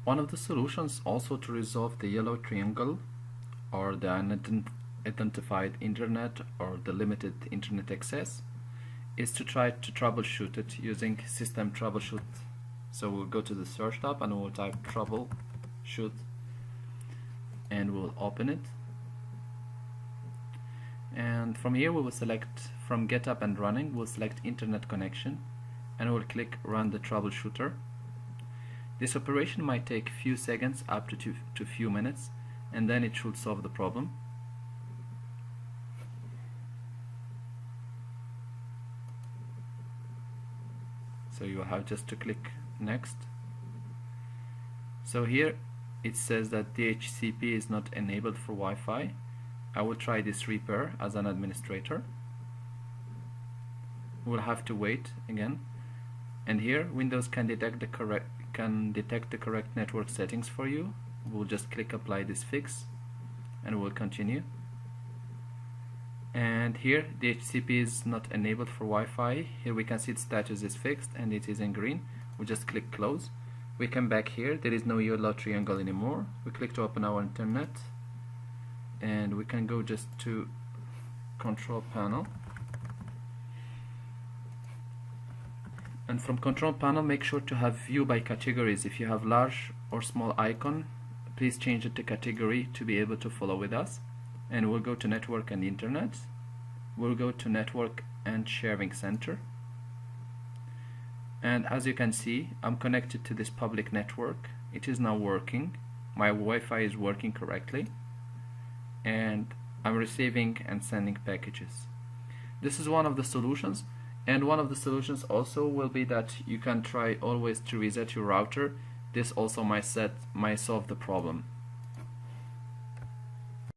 One of the solutions also to resolve the yellow triangle or the unidentified internet or the limited internet access is to try to troubleshoot it using system troubleshoot. So we'll go to the search tab and we'll type troubleshoot and we'll open it. And from here we will select from get up and running, we'll select internet connection and we'll click run the troubleshooter. This operation might take a few seconds up to few minutes, and then it should solve the problem. So you will have just to click next. So here it says that DHCP is not enabled for Wi-Fi. I will try this repair as an administrator. We'll have to wait again, and here Windows can detect the correct network settings for you. We'll just click apply this fix and we'll continue. And here DHCP is not enabled for Wi-Fi. Here we can see its status is fixed and it is in green. We just click close. We come back here, there is no yellow triangle anymore. We click to open our internet and we can go just to control panel. And from control panel, make sure to have view by categories. If you have large or small icon, please change it to category to be able to follow with us. And we'll go to network and internet. We'll go to network and sharing center. And as you can see, I'm connected to this public network. It is now working. My Wi-Fi is working correctly. And I'm receiving and sending packages. This is one of the solutions. And one of the solutions also will be that you can try always to reset your router. This also might solve the problem.